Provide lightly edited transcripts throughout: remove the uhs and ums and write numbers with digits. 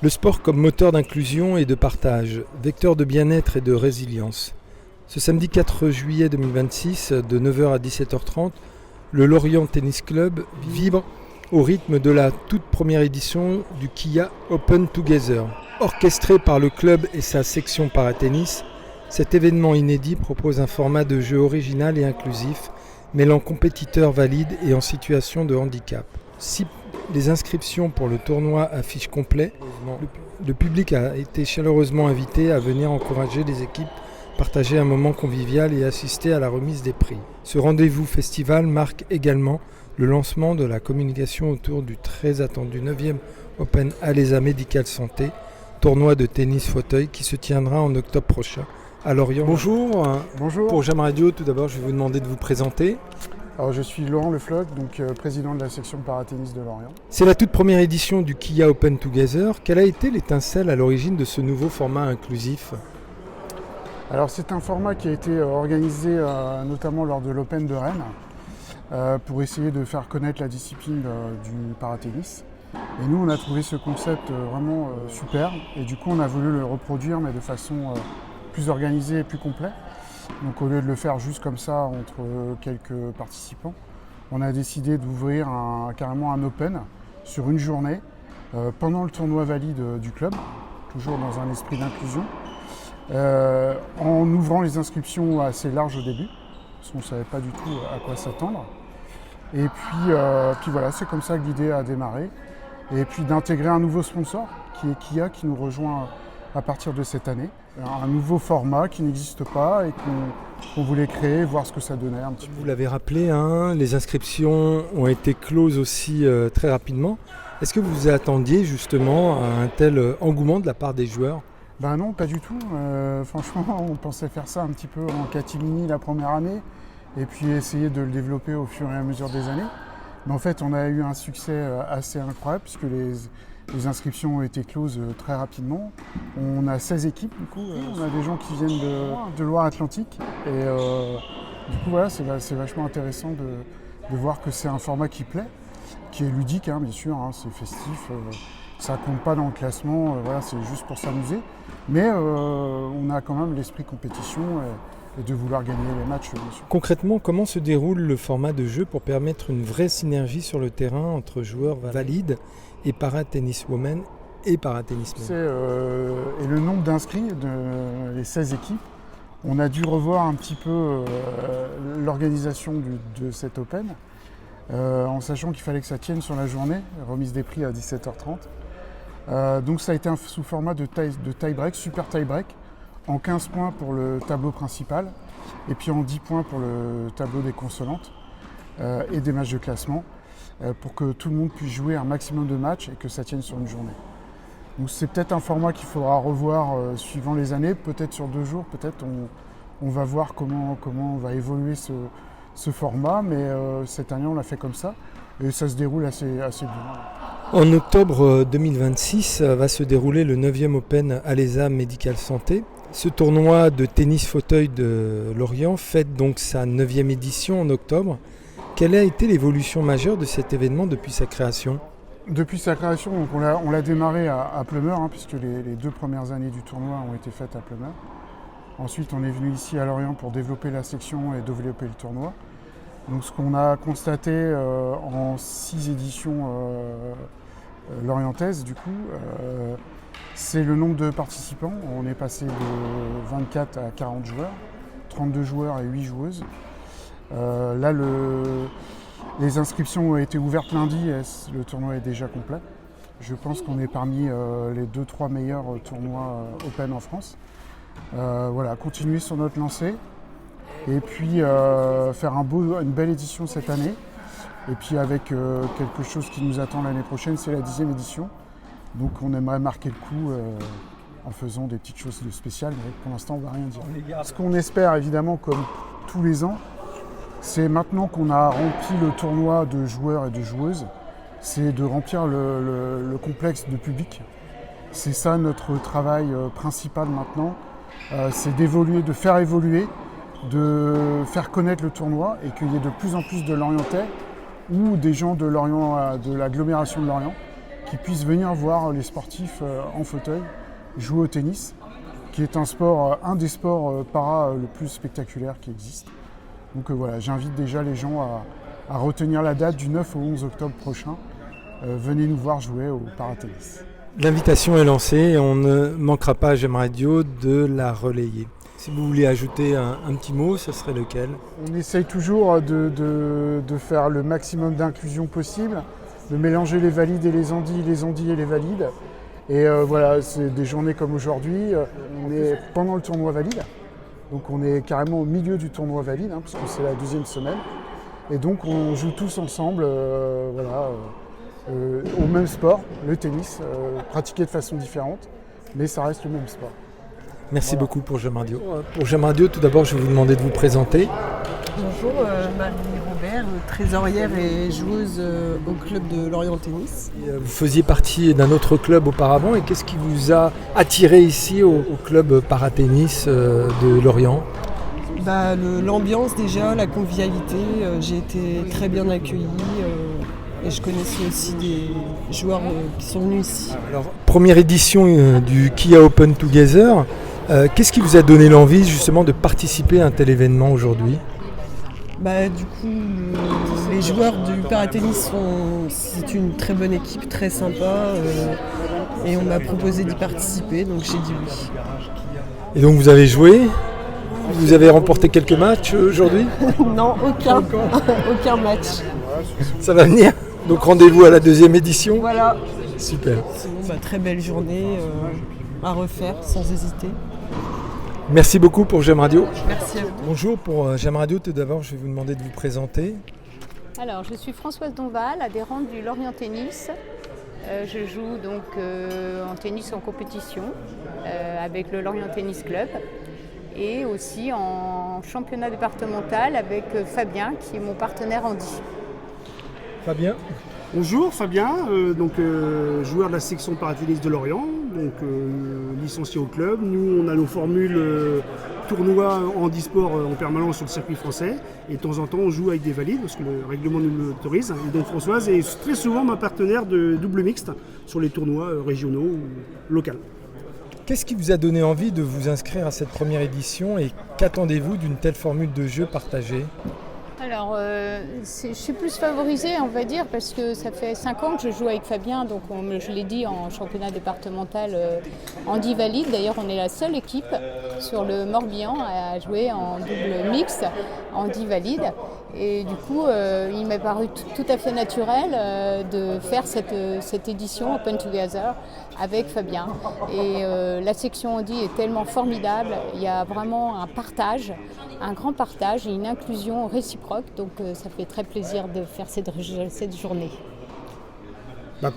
Le sport comme moteur d'inclusion et de partage, vecteur de bien-être et de résilience. Ce samedi 4 juillet 2026, de 9h à 17h30, le Lorient Tennis Club vibre au rythme de la toute première édition du Kia Open Together. Orchestré par le club et sa section paratennis, cet événement inédit propose un format de jeu original et inclusif, mêlant compétiteurs valides et en situation de handicap. Si les inscriptions pour le tournoi affichent complet, le public a été chaleureusement invité à venir encourager les équipes, partager un moment convivial et assister à la remise des prix. Ce rendez-vous festival marque également le lancement de la communication autour du très attendu 9e Open Alesa Medical Santé, tournoi de tennis fauteuil qui se tiendra en octobre prochain à Lorient. Bonjour. Bonjour. Pour Jam Radio, tout d'abord, je vais vous demander de vous présenter. Alors, je suis Laurent Lefloc, donc président de la section paratennis de Lorient. C'est la toute première édition du Kia Open Together. Quelle a été l'étincelle à l'origine de ce nouveau format inclusif ? Alors, c'est un format qui a été organisé notamment lors de l'Open de Rennes pour essayer de faire connaître la discipline du paratennis. Et nous, on a trouvé ce concept vraiment super et du coup, on a voulu le reproduire mais de façon plus organisée et plus complète. Donc au lieu de le faire juste comme ça entre quelques participants, on a décidé d'ouvrir carrément un open sur une journée pendant le tournoi valide du club, toujours dans un esprit d'inclusion, en ouvrant les inscriptions assez larges au début, parce qu'on ne savait pas du tout à quoi s'attendre. Et puis voilà, c'est comme ça que l'idée a démarré. Et puis d'intégrer un nouveau sponsor qui est Kia, qui nous rejoint à partir de cette année. Un nouveau format qui n'existe pas et qu'on voulait créer, voir ce que ça donnait un petit peu. Vous l'avez rappelé, les inscriptions ont été closes aussi très rapidement. Est-ce que vous vous attendiez justement à un tel engouement de la part des joueurs ? Ben non, pas du tout. Franchement, on pensait faire ça un petit peu en catimini la première année et puis essayer de le développer au fur et à mesure des années. Mais en fait, on a eu un succès assez incroyable puisque les inscriptions ont été closes très rapidement. On a 16 équipes du coup, on a des gens qui viennent de Loire-Atlantique et du coup voilà, c'est vachement intéressant de voir que c'est un format qui plaît, qui est ludique bien sûr, c'est festif, ça compte pas dans le classement, voilà, c'est juste pour s'amuser. Mais on a quand même l'esprit compétition et de vouloir gagner les matchs bien sûr. Concrètement, comment se déroule le format de jeu pour permettre une vraie synergie sur le terrain entre joueurs valides et paratenniswomen et paratennismen ? Et le nombre d'inscrits les 16 équipes, on a dû revoir un petit peu l'organisation de cet Open, en sachant qu'il fallait que ça tienne sur la journée, remise des prix à 17h30. Donc ça a été sous format de tie-break, super tie-break, en 15 points pour le tableau principal et puis en 10 points pour le tableau des consolantes et des matchs de classement pour que tout le monde puisse jouer un maximum de matchs et que ça tienne sur une journée. Donc c'est peut-être un format qu'il faudra revoir suivant les années, peut-être sur 2 jours, peut-être on va voir comment va évoluer ce format, mais cette année on l'a fait comme ça et ça se déroule assez bien. En octobre 2026 va se dérouler le 9e Open Alesa Medical Santé. Ce tournoi de tennis fauteuil de Lorient fête donc sa 9e édition en octobre. Quelle a été l'évolution majeure de cet événement depuis sa création ? Depuis sa création, donc on l'a démarré à Plumeur, puisque les 2 premières années du tournoi ont été faites à Plumeur. Ensuite, on est venu ici à Lorient pour développer la section et développer le tournoi. Donc ce qu'on a constaté en 6 éditions lorientaises, du coup, c'est le nombre de participants. On est passé de 24 à 40 joueurs, 32 joueurs et 8 joueuses. Là, les inscriptions ont été ouvertes lundi et le tournoi est déjà complet. Je pense qu'on est parmi les 2-3 meilleurs tournois Open en France. Voilà, continuer sur notre lancée et puis faire une belle édition cette année. Et puis avec quelque chose qui nous attend l'année prochaine, c'est la 10e édition. Donc on aimerait marquer le coup en faisant des petites choses de spéciales, mais pour l'instant on ne va rien dire. Ce qu'on espère évidemment, comme tous les ans, c'est maintenant qu'on a rempli le tournoi de joueurs et de joueuses, c'est de remplir le complexe de public. C'est ça notre travail principal maintenant, c'est d'évoluer, de faire évoluer, de faire connaître le tournoi et qu'il y ait de plus en plus de Lorientais ou des gens de Lorient, de l'agglomération de Lorient qui puissent venir voir les sportifs en fauteuil jouer au tennis, qui est un des sports para le plus spectaculaire qui existe. Donc voilà, j'invite déjà les gens à retenir la date du 9 au 11 octobre prochain. Venez nous voir jouer au paratennis. L'invitation est lancée et on ne manquera pas à J'aime Radio de la relayer. Si vous voulez ajouter un petit mot, ce serait lequel? On essaye toujours de faire le maximum d'inclusion possible, de mélanger les valides et les andis et les valides. Et voilà, c'est des journées comme aujourd'hui, on est pendant le tournoi valide, donc on est carrément au milieu du tournoi valide, parce que c'est la 2e semaine. Et donc on joue tous ensemble au même sport, le tennis, pratiqué de façon différente, mais ça reste le même sport. Merci beaucoup pour J'aime Radio. Pour J'aime Radio, tout d'abord, je vais vous demander de vous présenter. Bonjour, Marie Robert, trésorière et joueuse au club de Lorient Tennis. Vous faisiez partie d'un autre club auparavant et qu'est-ce qui vous a attiré ici au club paratennis de Lorient? L'ambiance déjà, la convivialité, j'ai été très bien accueillie et je connaissais aussi des joueurs qui sont venus ici. Alors, première édition du Kia Open Together, qu'est-ce qui vous a donné l'envie justement de participer à un tel événement aujourd'hui? Du coup, les joueurs du paratennis c'est une très bonne équipe, très sympa et on m'a proposé d'y participer, donc j'ai dit oui. Et donc vous avez joué? Vous avez remporté quelques matchs aujourd'hui? Non, aucun match. Ça va venir? Donc rendez-vous à la 2e édition? Voilà. Super. Sinon, très belle journée à refaire sans hésiter. Merci beaucoup pour J'aime Radio. Merci à vous. Bonjour, pour J'aime Radio, tout d'abord je vais vous demander de vous présenter. Alors, je suis Françoise Donval, adhérente du Lorient Tennis. Je joue donc en tennis en compétition avec le Lorient Tennis Club et aussi en championnat départemental avec Fabien qui est mon partenaire handi. Fabien. Bonjour Fabien, joueur de la section paratennis de Lorient, licencié au club. Nous on a nos formules tournois handisport en permanence sur le circuit français et de temps en temps on joue avec des valides parce que le règlement nous l'autorise. Et donc Françoise est très souvent ma partenaire de double mixte sur les tournois régionaux ou locaux. Qu'est-ce qui vous a donné envie de vous inscrire à cette première édition et qu'attendez-vous d'une telle formule de jeu partagée? Alors, je suis plus favorisée, on va dire, parce que ça fait 5 ans que je joue avec Fabien, donc je l'ai dit, en championnat départemental handi valide. D'ailleurs, on est la seule équipe sur le Morbihan à jouer en double mixte handi valide. Et du coup, il m'est paru tout à fait naturel de faire cette édition Open Together avec Fabien. Et la section handi est tellement formidable, il y a vraiment un partage, un grand partage et une inclusion réciproque. Donc ça fait très plaisir de faire cette journée.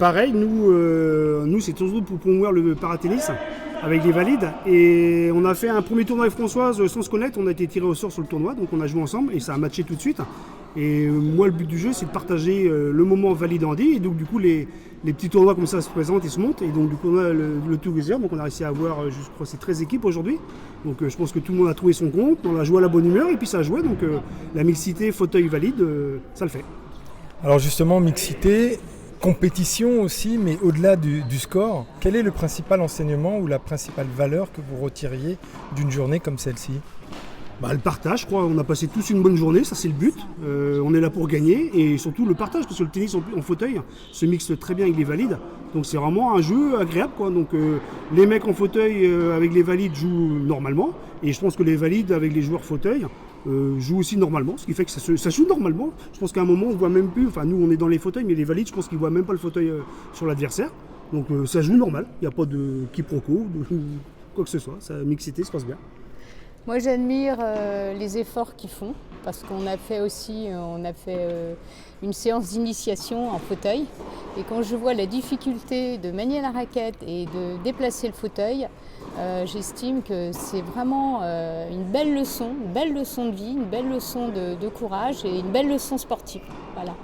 Pareil, nous c'est toujours pour promouvoir le paratennis avec les valides. Et on a fait un premier tournoi avec Françoise sans se connaître, on a été tirés au sort sur le tournoi, donc on a joué ensemble et ça a matché tout de suite. Et moi le but du jeu c'est de partager le moment valide handi et donc du coup les petits tournois comme ça se présentent et se montent et donc du coup on a le Together, donc on a réussi à avoir je crois c'est 13 équipes aujourd'hui. Donc je pense que tout le monde a trouvé son compte, on a joué à la bonne humeur et puis ça a joué, donc la mixité fauteuil valide ça le fait. Alors justement mixité, compétition aussi, mais au-delà du score, quel est le principal enseignement ou la principale valeur que vous retiriez d'une journée comme celle-ci? Le partage, je crois, on a passé tous une bonne journée, ça c'est le but, on est là pour gagner et surtout le partage parce que le tennis en fauteuil se mixe très bien avec les valides, donc c'est vraiment un jeu agréable quoi. Donc les mecs en fauteuil avec les valides jouent normalement et je pense que les valides avec les joueurs fauteuil jouent aussi normalement, ce qui fait que ça joue normalement. Je pense qu'à un moment on voit même plus, nous on est dans les fauteuils mais les valides je pense qu'ils voient même pas le fauteuil sur l'adversaire, donc ça joue normal, il n'y a pas de quiproquo, quoi que ce soit, sa mixité se passe bien. Moi j'admire les efforts qu'ils font parce qu'on a fait une séance d'initiation en fauteuil et quand je vois la difficulté de manier la raquette et de déplacer le fauteuil, j'estime que c'est vraiment une belle leçon de vie, une belle leçon de courage et une belle leçon sportive. Voilà.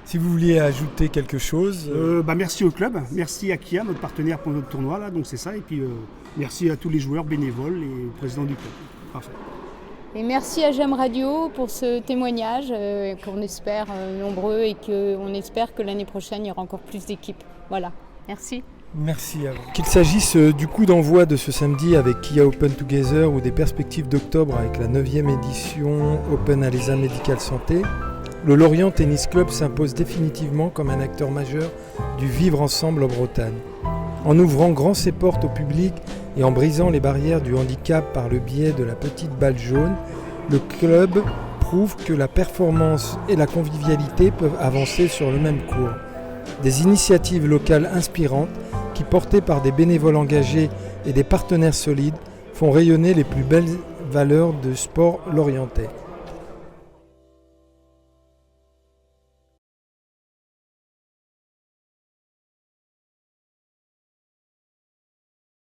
Si vous vouliez ajouter quelque chose Merci au club, merci à Kia, notre partenaire pour notre tournoi, là, donc c'est ça, et puis merci à tous les joueurs bénévoles et au président du club. Parfait. Et merci à J'aime Radio pour ce témoignage qu'on espère nombreux et qu'on espère que l'année prochaine, il y aura encore plus d'équipes. Voilà, merci. Merci à vous. Qu'il s'agisse du coup d'envoi de ce samedi avec Kia Open Together ou des perspectives d'octobre avec la 9e édition Open Alesa Medical Santé, le Lorient Tennis Club s'impose définitivement comme un acteur majeur du vivre ensemble en Bretagne. En ouvrant grand ses portes au public et en brisant les barrières du handicap par le biais de la petite balle jaune, le club prouve que la performance et la convivialité peuvent avancer sur le même cours. Des initiatives locales inspirantes qui, portées par des bénévoles engagés et des partenaires solides, font rayonner les plus belles valeurs du sport lorientais.